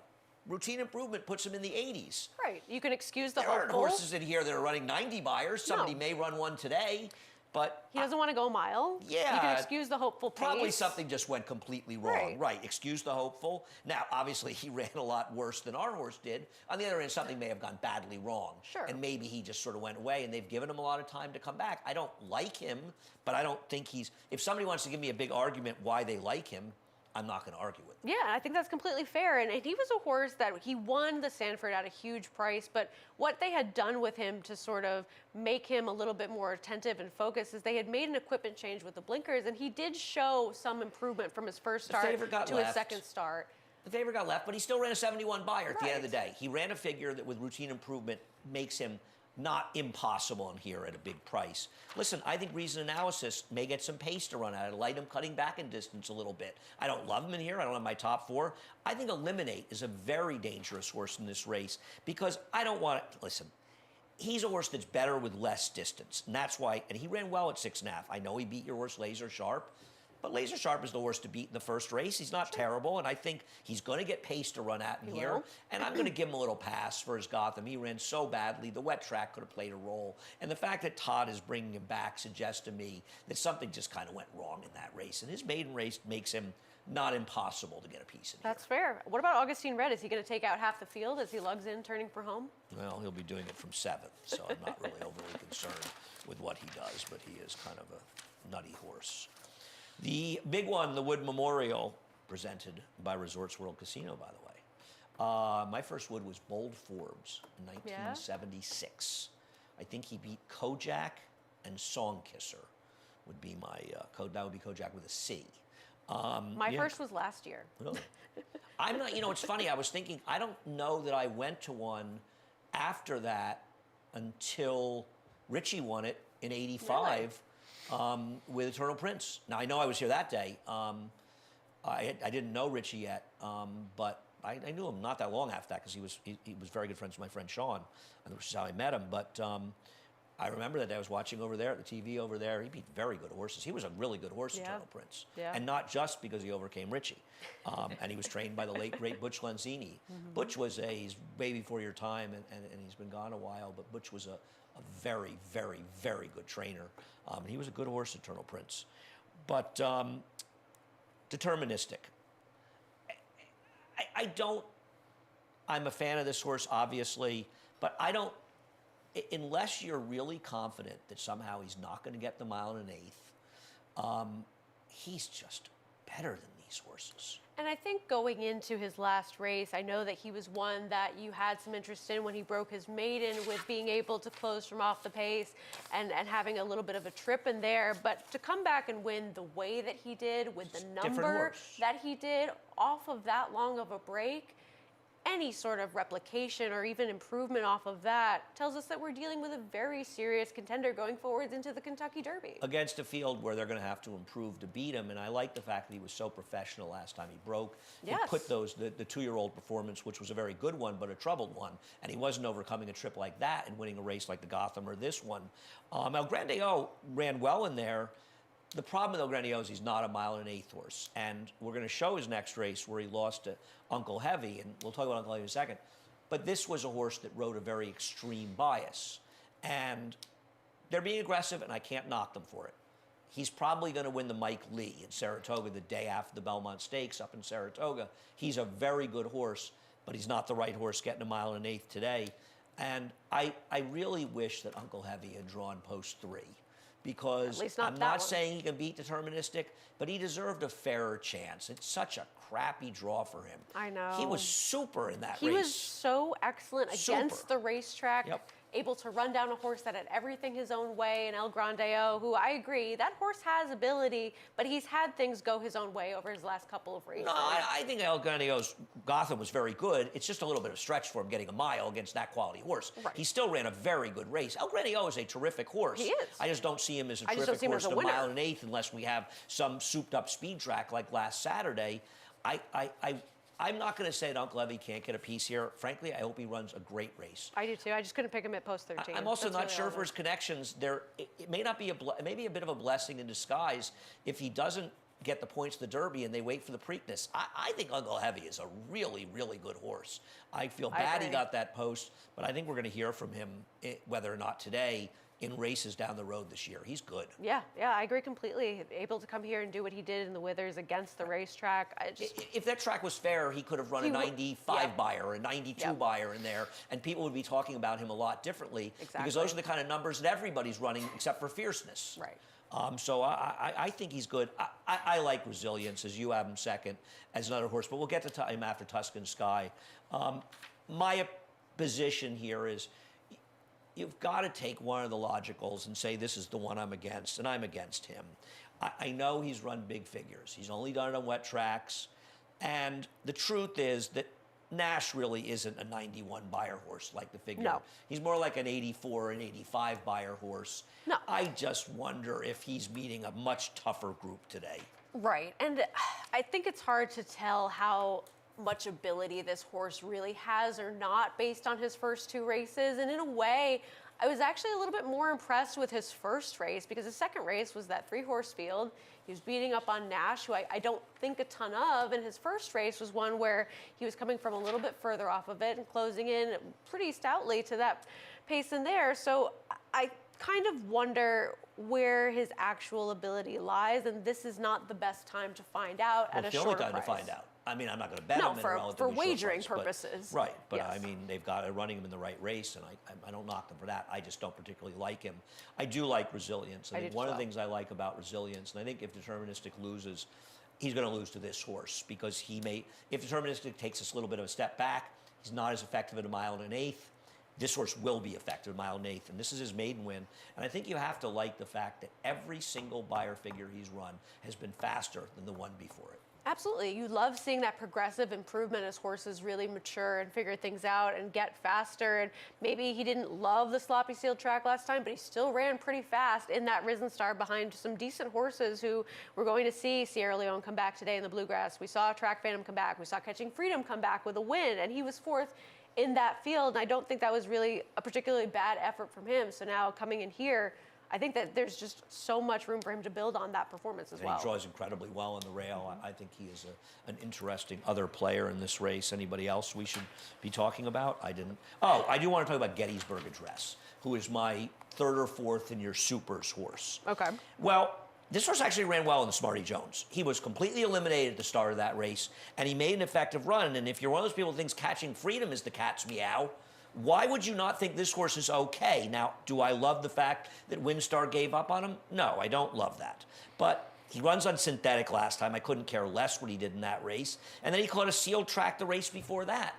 Routine improvement puts him in the 80s. Right. You can excuse the There aren't horses in here that are running 90 buyers. Somebody may run one today, but he doesn't want to go a mile. Yeah. You can excuse the Hopeful pace. Probably something just went completely wrong. Right. Excuse the Hopeful. Now, obviously, he ran a lot worse than our horse did. On the other hand, something may have gone badly wrong. Sure. And maybe he just sort of went away, and they've given him a lot of time to come back. I don't like him, but I don't think he's... If somebody wants to give me a big argument why they like him, I'm not going to argue with him. Yeah, I think that's completely fair. And he was a horse that he won the Sanford at a huge price, but what they had done with him to sort of make him a little bit more attentive and focused is they had made an equipment change with the blinkers, and he did show some improvement from his first start to his second start. The favorite got left, but he still ran a 71 buyer at the end of the day. He ran a figure that with routine improvement makes him not impossible in here at a big price. Listen, I think reason analysis may get some pace to run at. I like him cutting back in distance a little bit. I don't love him in here. I don't have my top 4. I think Eliminate is a very dangerous horse in this race because I don't want to... Listen, he's a horse that's better with less distance, and that's why... And he ran well at 6.5. I know he beat your horse Laser Sharp, but Laser Sharp is the horse to beat in the first race. He's not terrible, and I think he's going to get pace to run at in here. And I'm going to give him a little pass for his Gotham. He ran so badly. The wet track could have played a role. And the fact that Todd is bringing him back suggests to me that something just kind of went wrong in that race. And his maiden race makes him not impossible to get a piece in here. That's fair. What about Augustine Red? Is he going to take out half the field as he lugs in, turning for home? Well, he'll be doing it from 7th, so I'm not really overly concerned with what he does, but he is kind of a nutty horse. The big one, the Wood Memorial, presented by Resorts World Casino, by the way. My first wood was Bold Forbes in 1976. I think he beat Kojak and Songkisser would be my code. That would be Kojak with a C. My first was last year. Really? I'm not, it's funny, I was thinking, I don't know that I went to one after that until Richie won it in '85 with Eternal Prince. Now, I know I was here that day. I didn't know Richie yet, but I knew him not that long after that because he was very good friends with my friend Sean, which is how I met him. But I remember that day I was watching over there at the TV over there. He beat very good horses. He was a really good horse, Eternal Prince. Yeah. And not just because he overcame Richie. And he was trained by the late, great Butch Lenzini. Butch was he's way before your time, and he's been gone a while, but Butch was a very, very, very good trainer. He was a good horse, Eternal Prince. But deterministic. I'm a fan of this horse, obviously, but I don't, unless you're really confident that somehow he's not going to get the mile and an eighth, he's just better than these horses. And I think going into his last race, I know that he was one that you had some interest in when he broke his maiden with being able to close from off the pace and having a little bit of a trip in there. But to come back and win the way that he did with the number that he did off of that long of a break, any sort of replication or even improvement off of that tells us that we're dealing with a very serious contender going forwards into the Kentucky Derby. Against a field where they're going to have to improve to beat him, and I like the fact that he was so professional last time he broke. Yes. He put the two-year-old performance, which was a very good one, but a troubled one, and he wasn't overcoming a trip like that and winning a race like the Gotham or this one. El Grandeo ran well in there. The problem with El Grandeo is he's not a mile and an eighth horse. And we're going to show his next race where he lost to Uncle Heavy, and we'll talk about Uncle Heavy in a second. But this was a horse that rode a very extreme bias. And they're being aggressive, and I can't knock them for it. He's probably going to win the Mike Lee in Saratoga the day after the Belmont Stakes up in Saratoga. He's a very good horse, but he's not the right horse getting a mile and an eighth today. And I really wish that Uncle Heavy had drawn post 3. Because I'm not saying he can beat deterministic, but he deserved a fairer chance. It's such a crappy draw for him. I know. He was super in that race. He was so excellent against the racetrack. Yep. Able to run down a horse that had everything his own way, and El Grandeo, who I agree, that horse has ability, but he's had things go his own way over his last couple of races. No, I think El Grandeo's Gotham was very good. It's just a little bit of stretch for him getting a mile against that quality horse. Right. He still ran a very good race. El Grandeo is a terrific horse. He is. I just don't see him as a terrific horse to mile and an eighth unless we have some souped-up speed track like last Saturday. I'm not going to say that Uncle Heavy can't get a piece here. Frankly, I hope he runs a great race. I do too. I just couldn't pick him at post 13. I'm also not sure for his connections. It may not be it may be a bit of a blessing in disguise if he doesn't get the points of the Derby and they wait for the Preakness. I think Uncle Heavy is a really, really good horse. I feel bad he got that post, but I think we're going to hear from him whether or not today in races down the road this year. He's good. Yeah, I agree completely. Able to come here and do what he did in the Withers against the racetrack. If that track was fair, he could have run a 95 buyer or a 92 buyer in there, and people would be talking about him a lot differently. Exactly. Because those are the kind of numbers that everybody's running except for fierceness. Right. So I think he's good. I like Resilience, as you have him second, as another horse, but we'll get to him after Tuscan Sky. My position here is you've got to take one of the logicals and say, this is the one I'm against, and I'm against him. I know he's run big figures. He's only done it on wet tracks. And the truth is that Nash really isn't a 91 buyer horse like the figure. No. He's more like an 84 and 85 buyer horse. No. I just wonder if he's meeting a much tougher group today. Right. And I think it's hard to tell how much ability this horse really has or not based on his first 2 races. And in a way, I was actually a little bit more impressed with his first race because his second race was that 3-horse field. He was beating up on Nash, who I don't think a ton of, and his first race was one where he was coming from a little bit further off of it and closing in pretty stoutly to that pace in there. So I kind of wonder where his actual ability lies, and this is not the best time to find out at a shorter price. It's the only time to find out. I mean, I'm not going to bet him in a relatively for wagering short price, purposes. Right, but yes. I mean, they've got running him in the right race, and I don't knock them for that. I just don't particularly like him. I do like Resilience. I think one of the things I like about Resilience, and I think if Deterministic loses, he's going to lose to this horse because if Deterministic takes this little bit of a step back, he's not as effective at a mile and an eighth. This horse will be effective at a mile and an eighth, and this is his maiden win. And I think you have to like the fact that every single Beyer figure he's run has been faster than the one before it. Absolutely. You love seeing that progressive improvement as horses really mature and figure things out and get faster. And maybe he didn't love the sloppy sealed track last time, but he still ran pretty fast in that Risen Star behind some decent horses who we're going to see. Sierra Leone come back today in the Bluegrass. We saw Track Phantom come back. We saw Catching Freedom come back with a win, and he was fourth in that field. And I don't think that was really a particularly bad effort from him. So now coming in here, I think that there's just so much room for him to build on that performance as well. He draws incredibly well on the rail. I think he is an interesting other player in this race. Anybody else we should be talking about? I didn't. Oh, I do want to talk about Gettysburg Address, who is my third or fourth in your supers horse. Okay. Well, this horse actually ran well in the Smarty Jones. He was completely eliminated at the start of that race, and he made an effective run. And if you're one of those people who thinks Catching Freedom is the cat's meow, why would you not think this horse is okay? Now, do I love the fact that Windstar gave up on him? No, I don't love that. But he runs on synthetic last time. I couldn't care less what he did in that race. And then he caught a sealed track the race before that.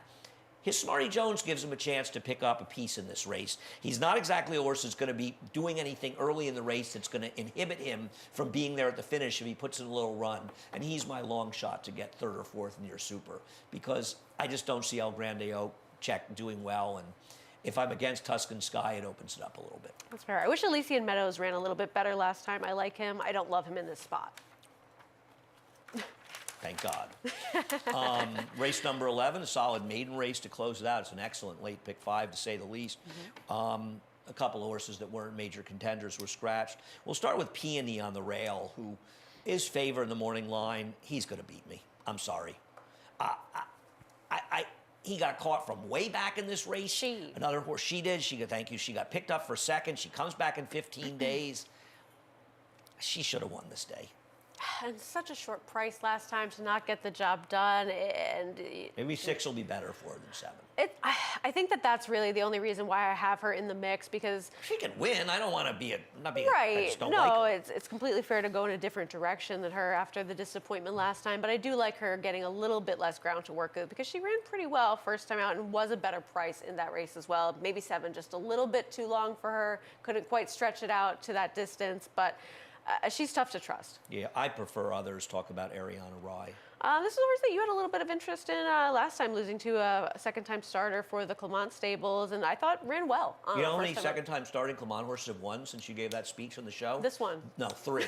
His Smarty Jones gives him a chance to pick up a piece in this race. He's not exactly a horse that's going to be doing anything early in the race that's going to inhibit him from being there at the finish if he puts in a little run. And he's my long shot to get third or fourth in your super because I just don't see El Grande Oak check doing well, and if I'm against Tuscan Sky, it opens it up a little bit. That's fair. I wish Elysian Meadows ran a little bit better last time. I like him. I don't love him in this spot. Thank God. Race number 11, a solid maiden race to close it out. It's an excellent late pick 5, to say the least. A couple of horses that weren't major contenders were scratched. We'll start with Peony on the rail, who is favored in the morning line. He's going to beat me. I'm sorry. He got caught from way back in this race. Another horse, she did. Thank you. She got picked up for second. She comes back in 15 days. She should have won this day. And such a short price last time to not get the job done. And maybe 6 will be better for her than 7. I think that's really the only reason why I have her in the mix, because she can win. I don't want to be right. I just don't no, like her. It's completely fair to go in a different direction than her after the disappointment last time. But I do like her getting a little bit less ground to work with because she ran pretty well first time out and was a better price in that race as well. Maybe 7, just a little bit too long for her. Couldn't quite stretch it out to that distance, but she's tough to trust. Yeah, I prefer others. Talk about Ariana Rye. This is a horse that you had a little bit of interest in last time, losing to a second-time starter for the Clement stables, and I thought ran well. You know how many second-time starting Clement horses have won since you gave that speech on the show? This one. No, 3.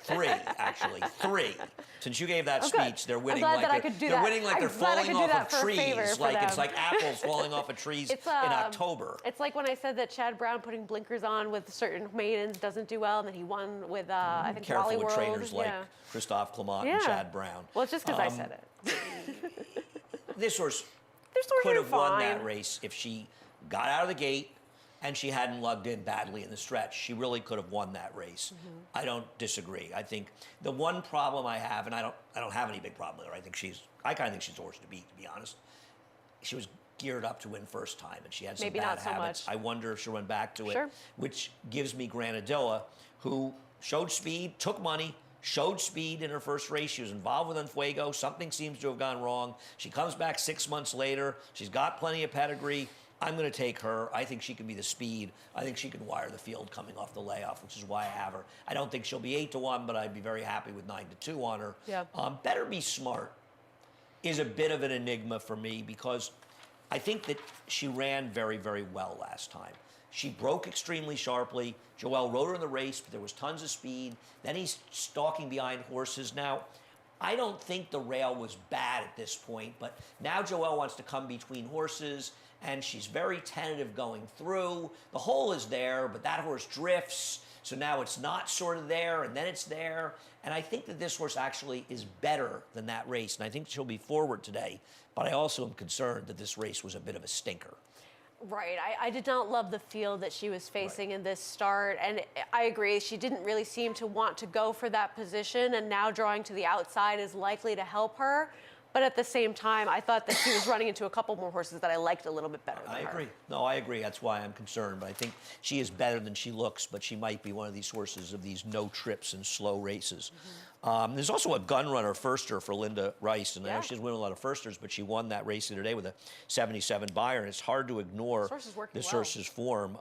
3, actually. 3. Since you gave that speech, they're winning like they're winning like they're falling off of trees. Like it's like apples falling off of trees in October. It's like when I said that Chad Brown putting blinkers on with certain maidens doesn't do well, and then he won with I think Careful Wally with World. trainers like Christophe Clement and Chad Brown. Well, it's just because I said it. This horse could could have won that race if she got out of the gate and she hadn't lugged in badly in the stretch. She really could have won that race. I don't disagree. I think the one problem I have, and I don't have any big problem with her. I kind of think she's a horse to beat, to be honest. She was geared up to win first time, and she had some Maybe bad not so habits. much. I wonder if she'll run back to it, Sure. which gives me Granadilla, who showed speed, took money, showed speed in her first race. She was involved with Enfuego. Something seems to have gone wrong. She comes back 6 months later. She's got plenty of pedigree. I'm going to take her. I think she can be the speed. I think she can wire the field coming off the layoff, which is why I have her. I don't think she'll be 8-1, but I'd be very happy with 9-2 on her. Yeah. Better Be Smart is a bit of an enigma for me because I think that she ran very, very well last time. She broke extremely sharply. Joel rode her in the race, but there was tons of speed. Then he's stalking behind horses. Now, I don't think the rail was bad at this point, but now Joel wants to come between horses, and she's very tentative going through. The hole is there, but that horse drifts, so now it's not sort of there, and then it's there. And I think that this horse actually is better than that race, and I think she'll be forward today. But I also am concerned that this race was a bit of a stinker. Right. I did not love the field that she was facing in this start. And I agree, she didn't really seem to want to go for that position. And now drawing to the outside is likely to help her. But at the same time, I thought that she was running into a couple more horses that I liked a little bit better than I her. agree. No, I agree. That's why I'm concerned. But I think she is better than she looks, but she might be one of these horses of these no trips and slow races. There's also a gun runner firster for Linda Rice, and I know she doesn't win a lot of firsters, but she won that race the other day with a 77 buyer, and it's hard to ignore this horse's form.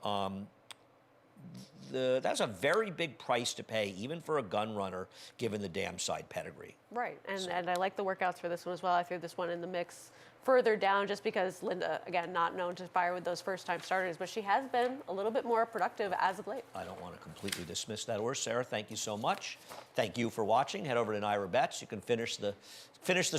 That's a very big price to pay, even for a gun runner, given the dam side pedigree. Right, and I like the workouts for this one as well. I threw this one in the mix further down just because Linda, again, not known to fire with those first-time starters, but she has been a little bit more productive as of late. I don't want to completely dismiss that horse. Sarah, thank you so much. Thank you for watching. Head over to Naira Bets. You can finish the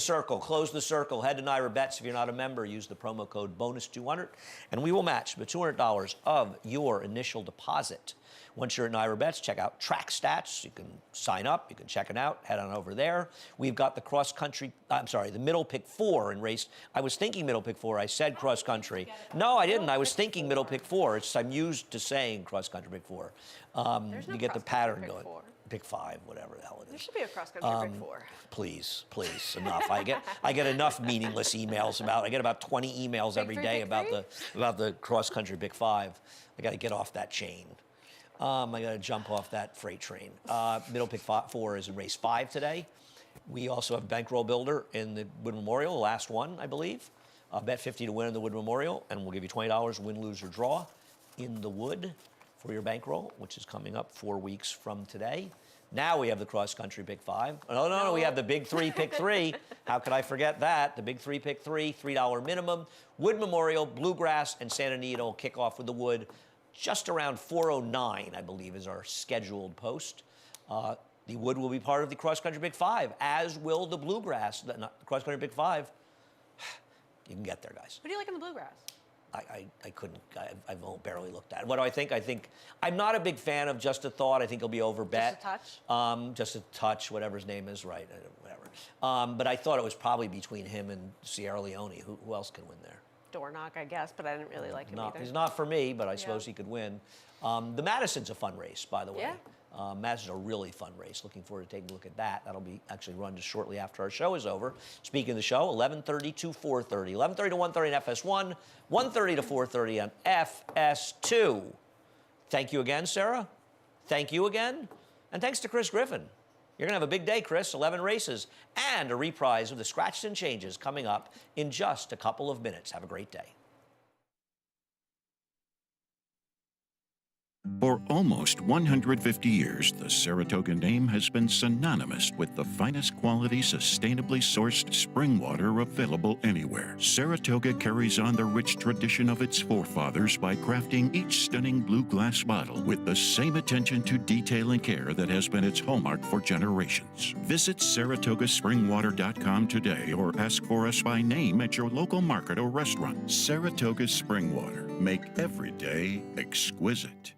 circle, close the circle. Head to Naira Bets. If you're not a member, use the promo code BONUS200, and we will match the $200 of your initial deposit. Once you're at Naira Bets, check out Track Stats. You can sign up. You can check it out. Head on over there. We've got the middle pick 4 in race. I was thinking middle pick 4. I said cross country. No, I didn't. I was thinking middle pick 4. I'm used to saying cross country pick 4. You get the pattern going. Pick 5, whatever the hell it is. There should be a cross country pick 4. Please, enough. I get enough meaningless emails about. I get about 20 emails every day about the cross country pick 5. I got to get off that chain. I got to jump off that freight train. Middle pick 4 is in race 5 today. We also have bankroll builder in the Wood Memorial, the last one, I believe. Bet 50 to win in the Wood Memorial, and we'll give you $20 win, lose, or draw in the Wood for your bankroll, which is coming up 4 weeks from today. Now we have the cross country pick 5. No, we have the big 3 pick 3. How could I forget that? The big 3 pick 3, $3 minimum. Wood Memorial, Bluegrass, and Santa Anita will kick off with the Wood. Just around 4:09, I believe, is our scheduled post. The Wood will be part of the cross country pick 5, as will the Bluegrass. The cross country pick 5. You can get there, guys. What do you like in the Bluegrass? I couldn't. I've barely looked at it. What do I think? I think I'm not a big fan of Just a Thought. I think he'll be overbet. Just a touch? Just a touch, whatever his name is, right? Whatever. But I thought it was probably between him and Sierra Leone. Who else can win there? Dornock, I guess, but I didn't really like him either. He's not for me, but I suppose he could win. The Madison's a fun race, by the way. Yeah. Madison's a really fun race. Looking forward to taking a look at that. That'll be actually run just shortly after our show is over. Speaking of the show, 11:30 to 4:30. 11:30 to 1:30 on FS1, 1:30 to 4:30 on FS2. Thank you again, Sarah. Thank you again. And thanks to Chris Griffin. You're going to have a big day, Chris. 11 races and a reprise of the Scratches and Changes coming up in just a couple of minutes. Have a great day. For almost 150 years, the Saratoga name has been synonymous with the finest quality, sustainably sourced spring water available anywhere. Saratoga carries on the rich tradition of its forefathers by crafting each stunning blue glass bottle with the same attention to detail and care that has been its hallmark for generations. Visit SaratogaSpringwater.com today or ask for us by name at your local market or restaurant. Saratoga Spring Water. Make every day exquisite.